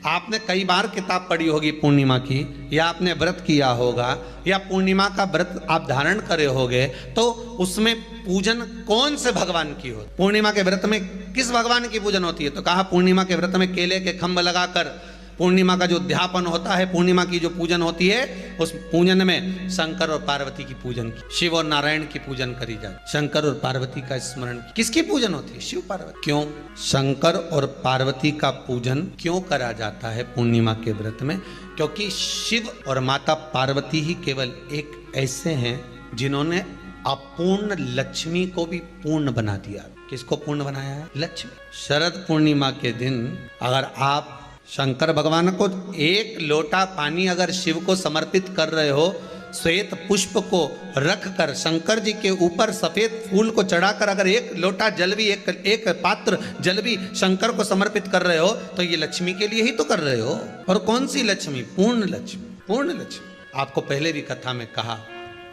आपने कई बार किताब पढ़ी होगी पूर्णिमा की, या आपने व्रत किया होगा, या पूर्णिमा का व्रत आप धारण करे होगे, तो उसमें पूजन कौन से भगवान की हो? पूर्णिमा के व्रत में किस भगवान की पूजन होती है? तो कहा पूर्णिमा के व्रत में केले के खंभ लगाकर पूर्णिमा का जो अध्यापन होता है, पूर्णिमा की जो पूजन होती है, उस पूजन में शंकर और पार्वती की पूजन की, शिव और नारायण की पूजन करी जाए। शंकर और पार्वती का स्मरण, किसकी पूजन होती है? शिव पार्वती। क्यों शंकर और पार्वती का पूजन क्यों करा जाता है पूर्णिमा के व्रत में? क्योंकि शिव और माता पार्वती ही केवल एक ऐसे हैं जिन्होंने अपूर्ण लक्ष्मी को भी पूर्ण बना दिया। किसको पूर्ण बनाया है? लक्ष्मी। शरद पूर्णिमा के दिन अगर आप शंकर भगवान को एक लोटा पानी अगर शिव को समर्पित कर रहे हो, श्वेत पुष्प को रख कर शंकर जी के ऊपर सफेद फूल को चढ़ाकर अगर एक लोटा जल भी, एक पात्र जल भी शंकर को समर्पित कर रहे हो, तो ये लक्ष्मी के लिए ही तो कर रहे हो। और कौन सी लक्ष्मी? पूर्ण लक्ष्मी। पूर्ण लक्ष्मी। आपको पहले भी कथा में कहा,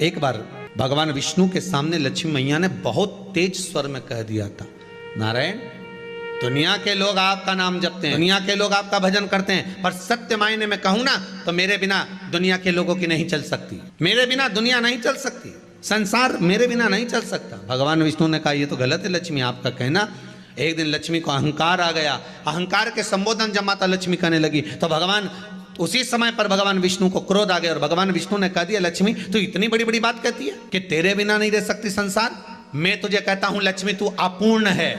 एक बार भगवान विष्णु के सामने लक्ष्मी मैया ने बहुत तेज स्वर में कह दिया था, नारायण, दुनिया के लोग आपका नाम जपते हैं, दुनिया के लोग आपका भजन करते हैं, पर सत्य मायने में कहूं ना तो मेरे बिना दुनिया के लोगों की नहीं चल सकती, मेरे बिना दुनिया नहीं चल सकती, संसार मेरे बिना नहीं चल सकता। भगवान विष्णु ने कहा ये तो गलत है लक्ष्मी आपका कहना। एक दिन लक्ष्मी को अहंकार आ गया, अहंकार के संबोधन जब माता लक्ष्मी करने लगी तो भगवान उसी समय पर भगवान विष्णु को क्रोध आ गया और भगवान विष्णु ने कह दिया, लक्ष्मी तू इतनी बड़ी बड़ी बात कहती है कि तेरे बिना नहीं रह सकती संसार। मैं तुझे कहता हूं लक्ष्मी तू अपूर्ण है,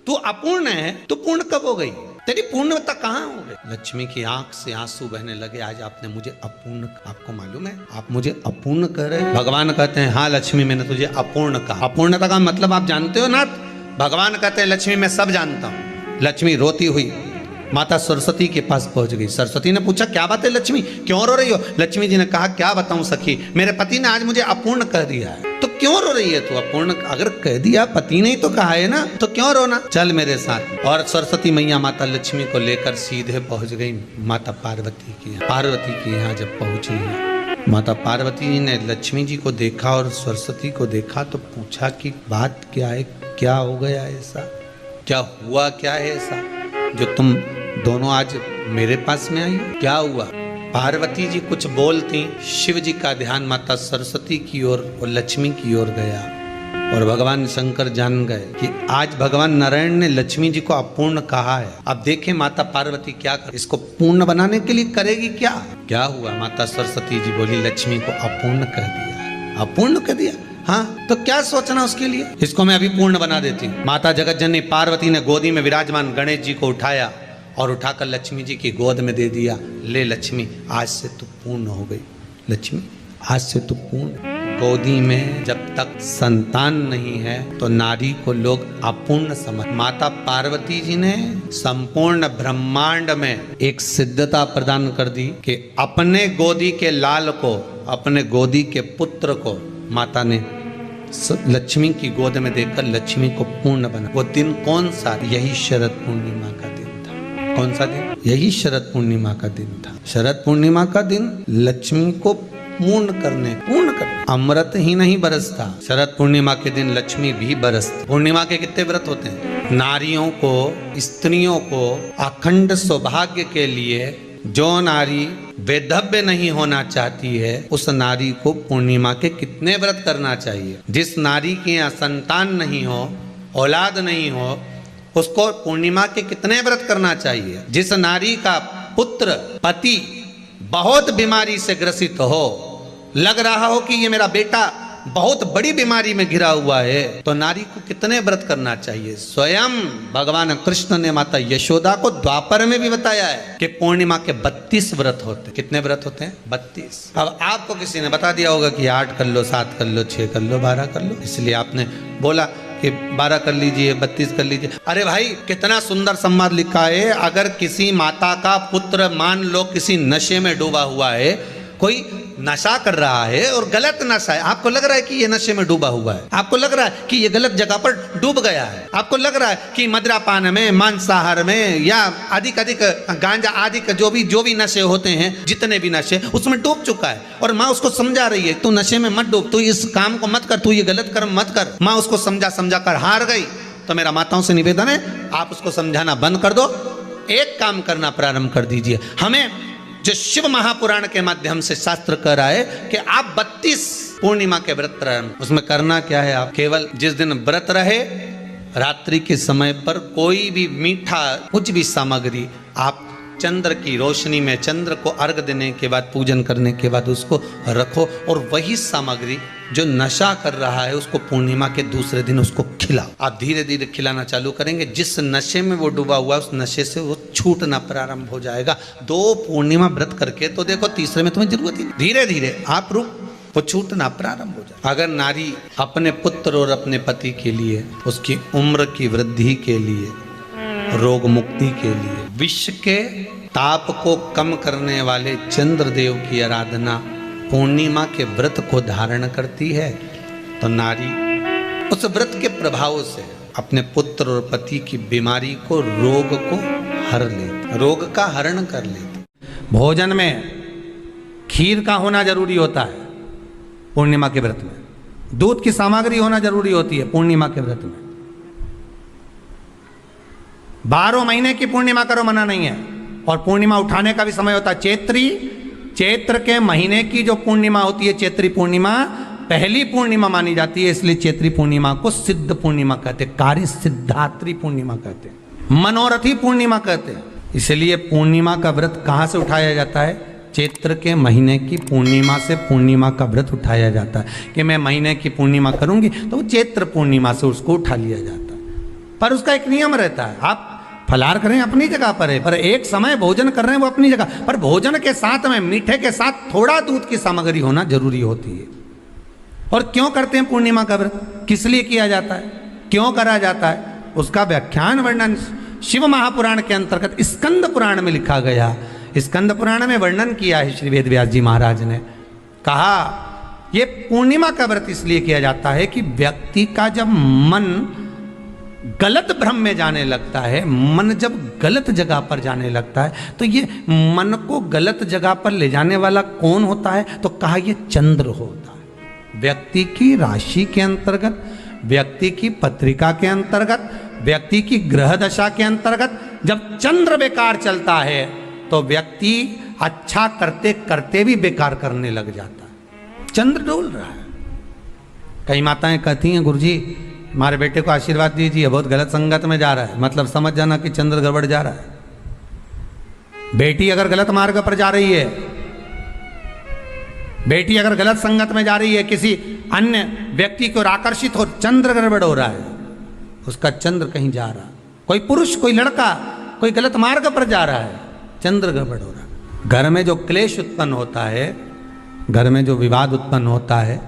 तू अपूर्ण है, तू पूर्ण कब हो गई? तेरी पूर्णता कहाँ हो गई? लक्ष्मी की आंख से आंसू बहने लगे, आज आपने मुझे अपूर्ण, आपको मालूम है आप मुझे अपूर्ण कह रहे हैं? भगवान कहते हैं हाँ लक्ष्मी मैंने तुझे अपूर्ण कहा। अपूर्णता का मतलब आप जानते हो ना? भगवान कहते हैं लक्ष्मी मैं सब जानता हूँ। लक्ष्मी रोती हुई माता सरस्वती के पास पहुंच गई। सरस्वती ने पूछा क्या बात है लक्ष्मी, क्यों रो रही हो? लक्ष्मी जी ने कहा क्या बताऊं सखी, मेरे पति ने आज मुझे अपूर्ण कह दिया है। तो क्यों रो रही है तू? अपूर्ण अगर कह दिया, पति ने ही तो कहा है ना, तो क्यों रोना? चल मेरे साथ। और सरस्वती मैया माता लक्ष्मी को लेकर सीधे पहुंच गई माता पार्वती की। पार्वती के यहाँ जब पहुंची, माता पार्वती जी ने लक्ष्मी जी को देखा और सरस्वती को देखा तो पूछा कि बात क्या है, क्या हो गया ऐसा, क्या हुआ, क्या है ऐसा जो तुम दोनों आज मेरे पास में आई? क्या हुआ? पार्वती जी कुछ बोलती, शिव जी का ध्यान माता सरस्वती की ओर और लक्ष्मी की ओर गया और भगवान शंकर जान गए कि आज भगवान नारायण ने लक्ष्मी जी को अपूर्ण कहा है। अब देखें माता पार्वती क्या कर, इसको पूर्ण बनाने के लिए करेगी क्या? क्या हुआ? माता सरस्वती जी बोली लक्ष्मी को अपूर्ण कह दिया। अपूर्ण कह दिया? हाँ, तो क्या सोचना उसके लिए, इसको मैं अभी पूर्ण बना देती हूँ। माता जगत जननी पार्वती ने गोदी में विराजमान गणेश जी को उठाया और उठाकर लक्ष्मी जी की गोद में दे दिया। ले लक्ष्मी आज से तू पूर्ण हो गई, लक्ष्मी आज से तू पूर्ण। गोदी में जब तक संतान नहीं है तो नारी को लोग अपूर्ण समझ। माता पार्वती जी ने संपूर्ण ब्रह्मांड में एक सिद्धता प्रदान कर दी कि अपने गोदी के लाल को, अपने गोदी के पुत्र को माता ने लक्ष्मी की गोद में देकर लक्ष्मी को पूर्ण बना। वो दिन कौन सा? यही शरद पूर्णिमा का दिन था। कौन सा दिन? यही शरद पूर्णिमा का दिन था। शरद पूर्णिमा का दिन लक्ष्मी को पूर्ण करने अमृत ही नहीं बरसता, शरद पूर्णिमा के दिन लक्ष्मी भी बरसती। पूर्णिमा के कितने व्रत होते हैं? नारियों को, स्त्रियों को अखंड सौभाग्य के लिए जो नारी वैधव्य नहीं होना चाहती है उस नारी को पूर्णिमा के कितने व्रत करना चाहिए? जिस नारी के यहाँ संतान नहीं हो, औलाद नहीं हो, उसको पूर्णिमा के कितने व्रत करना चाहिए? जिस नारी का पुत्र, पति बहुत बीमारी से ग्रसित हो, लग रहा हो कि ये मेरा बेटा बहुत बड़ी बीमारी में घिरा हुआ है, तो नारी को कितने व्रत करना चाहिए? स्वयं भगवान कृष्ण ने माता यशोदा को द्वापर में भी बताया है कि पूर्णिमा के 32 व्रत होते। कितने व्रत होते हैं? 32। अब आपको किसी ने बता दिया होगा कि 8 कर लो, 7 कर लो, 6 कर लो, 12 कर लो, इसलिए आपने बोला कि 12 कर लीजिए, 32 कर लीजिए। अरे भाई कितना सुंदर संवाद लिखा है। अगर किसी माता का पुत्र मान लो किसी नशे में डूबा हुआ है, कोई नशा कर रहा है और गलत नशा है, आपको लग रहा है कि ये नशे में डूबा हुआ है, आपको लग रहा है कि ये गलत जगह पर डूब गया है, आपको लग रहा है कि मदिरापान में, मांसाहार में या अधिक गांजा आदि का जो भी नशे होते हैं, जितने भी नशे, उसमें डूब चुका है और माँ उसको समझा रही है तू नशे में मत डूब, तू इस काम को मत कर, तू ये गलत कर्म मत कर। माँ उसको समझा कर हार गई। तो मेरा माताओं से निवेदन है आप उसको समझाना बंद कर दो एक काम करना प्रारंभ कर दीजिए। हमें जो शिव महापुराण के माध्यम से शास्त्र कह रहा है कि आप 32 पूर्णिमा के व्रत प्रारंभ, उसमें करना क्या है, आप केवल जिस दिन व्रत रहे रात्रि के समय पर कोई भी मीठा कुछ भी सामग्री आप चंद्र की रोशनी में चंद्र को अर्घ देने के बाद पूजन करने के बाद उसको रखो, और वही सामग्री जो नशा कर रहा है उसको पूर्णिमा के दूसरे दिन उसको खिलाओ। आप धीरे धीरे खिलाना चालू करेंगे, जिस नशे में वो डूबा हुआ उस नशे से वो छूटना प्रारंभ हो जाएगा। 2 पूर्णिमा व्रत करके तो देखो, तीसरे में तुम्हें जरूरत ही नहीं, धीरे धीरे आप रुक वो छूटना प्रारंभ हो जाए। अगर नारी अपने पुत्र और अपने पति के लिए, उसकी उम्र की वृद्धि के लिए, रोग मुक्ति के लिए, विश्व के ताप को कम करने वाले चंद्रदेव की आराधना पूर्णिमा के व्रत को धारण करती है, तो नारी उस व्रत के प्रभाव से अपने पुत्र और पति की बीमारी को, रोग को हर लेती, रोग का हरण कर लेती। भोजन में खीर का होना जरूरी होता है पूर्णिमा के व्रत में, दूध की सामग्री होना जरूरी होती है पूर्णिमा के व्रत में। 12 महीने की पूर्णिमा करो, मना नहीं है। और पूर्णिमा उठाने का भी समय होता है चैत्री, चैत्र के महीने की जो पूर्णिमा होती है चैत्री पूर्णिमा पहली पूर्णिमा मानी जाती है, इसलिए चैत्री पूर्णिमा को सिद्ध पूर्णिमा कहते, कार्य सिद्धात्री पूर्णिमा कहते, मनोरथी पूर्णिमा कहते। इसलिए पूर्णिमा का व्रत कहाँ से उठाया जाता है, चैत्र के महीने की पूर्णिमा से पूर्णिमा का व्रत उठाया जाता है। कि मैं महीने की पूर्णिमा करूंगी तो चैत्र पूर्णिमा से उसको उठा लिया जाता है। पर उसका एक नियम रहता है, आप फलार करें अपनी जगह पर है, पर एक समय भोजन कर रहे हैं वो अपनी जगह पर, भोजन के साथ में मीठे के साथ थोड़ा दूध की सामग्री होना जरूरी होती है। और क्यों करते हैं पूर्णिमा का व्रत, किस लिए किया जाता है, क्यों करा जाता है, उसका व्याख्यान वर्णन शिव महापुराण के अंतर्गत स्कंद पुराण में लिखा गया। स्कंद पुराण में वर्णन किया है श्री वेद व्यास जी महाराज ने, कहा ये पूर्णिमा का व्रत इसलिए किया जाता है कि व्यक्ति का जब मन गलत भ्रम में जाने लगता है, मन जब गलत जगह पर जाने लगता है, तो ये मन को गलत जगह पर ले जाने वाला कौन होता है, तो कहा ये चंद्र होता है। व्यक्ति की राशि के अंतर्गत, व्यक्ति की पत्रिका के अंतर्गत, व्यक्ति की ग्रह दशा के अंतर्गत जब चंद्र बेकार चलता है तो व्यक्ति अच्छा करते करते भी बेकार करने लग जाता है। चंद्र डोल रहा है। कई माताएं कहती हैं गुरुजी हमारे बेटे को आशीर्वाद दीजिए, बहुत गलत संगत में जा रहा है, मतलब समझ जाना कि चंद्र गड़बड़ जा रहा है। बेटी अगर गलत मार्ग पर जा रही है, बेटी अगर गलत संगत में जा रही है, किसी अन्य व्यक्ति की ओर आकर्षित हो, चंद्र गड़बड़ हो रहा है, उसका चंद्र कहीं जा रहा, कोई पुरुष कोई लड़का कोई गलत मार्ग पर जा रहा है, चंद्र गड़बड़ हो रहा है। घर में जो क्लेश उत्पन्न होता है, घर में जो विवाद उत्पन्न होता है,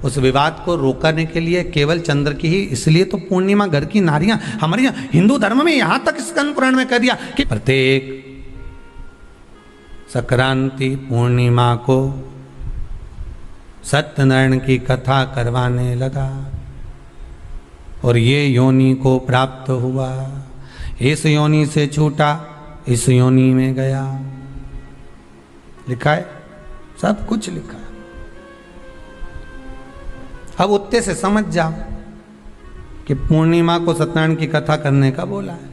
उस विवाद को रोकने के लिए केवल चंद्र की ही, इसलिए तो पूर्णिमा घर की नारियां, हमारे यहाँ हिंदू धर्म में यहां तक स्कंद पुराण में कह दिया कि प्रत्येक संक्रांति पूर्णिमा को सत्यनारायण की कथा करवाने लगा और ये योनि को प्राप्त हुआ, इस योनि से छूटा, इस योनि में गया। लिखा है, सब कुछ लिखा है। अब उत्ते से समझ जाओ कि पूर्णिमा को सत्यनारायण की कथा करने का बोला है,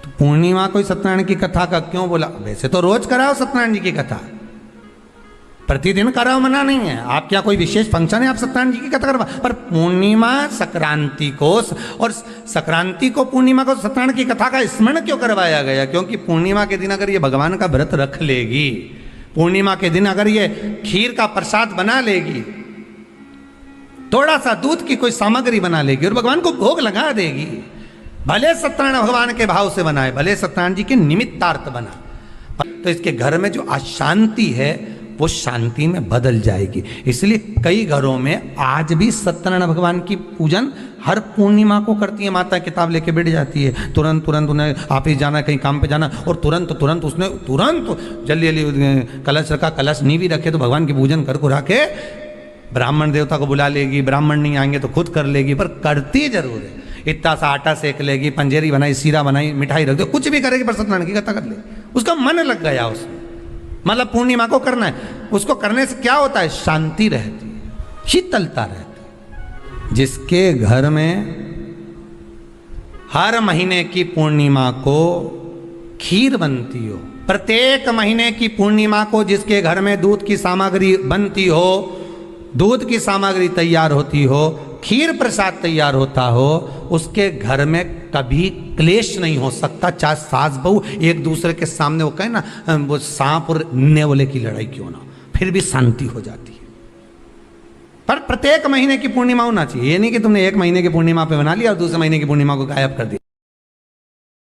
तो पूर्णिमा को सत्यनारायण की कथा का क्यों बोला? वैसे तो रोज कराओ सत्यनारायण जी की कथा, प्रतिदिन कराओ, मना नहीं है। आप क्या कोई विशेष फंक्शन है आप सत्यनारायण जी की कथा करवा, पर पूर्णिमा संक्रांति को और संक्रांति को पूर्णिमा को सत्यनारायण की कथा का स्मरण क्यों करवाया गया? क्योंकि पूर्णिमा के दिन अगर ये भगवान का व्रत रख लेगी, पूर्णिमा के दिन अगर ये खीर का प्रसाद बना लेगी, थोड़ा सा दूध की कोई सामग्री बना लेगी और भगवान को भोग लगा देगी, भले सत्यनारायण भगवान के भाव से बनाए, भले सत्यनारायण जी के निमित्तार्थ बना, तो इसके घर में जो अशांति है वो शांति में बदल जाएगी। इसलिए कई घरों में आज भी सत्यनारायण भगवान की पूजन हर पूर्णिमा को करती है। माता किताब लेके बैठ जाती है, तुरंत उन्हें ऑफिस जाना, कहीं काम पे जाना, और तुरंत उसने जल्दी जल्दी कलश रखा, कलश नहीं भी रखे तो भगवान की पूजन कर को रखे, ब्राह्मण देवता को बुला लेगी, ब्राह्मण नहीं आएंगे तो खुद कर लेगी, पर करती जरूर है। इतना सा आटा सेक लेगी, पंजेरी बनाई, सीरा बनाई, मिठाई रख दो, कुछ भी करेगी पर सत्यनारायण की कथा कर ले, उसका मन लग गया उसमें। मतलब पूर्णिमा को करना है, उसको करने से क्या होता है? शांति रहती है, शीतलता रहती है। जिसके घर में हर महीने की पूर्णिमा को खीर बनती हो। प्रत्येक महीने की पूर्णिमा को जिसके घर में दूध की सामग्री बनती हो, दूध की सामग्री तैयार होती हो, खीर प्रसाद तैयार होता हो, उसके घर में कभी क्लेश नहीं हो सकता। चाहे सास बहू एक दूसरे के सामने वो कहे ना, वो सांप और नेवले की लड़ाई क्यों ना, फिर भी शांति हो जाती है। पर प्रत्येक महीने की पूर्णिमा होना चाहिए। ये नहीं कि तुमने एक महीने की पूर्णिमा पे बना लिया और दूसरे महीने की पूर्णिमा को गायब कर दिया।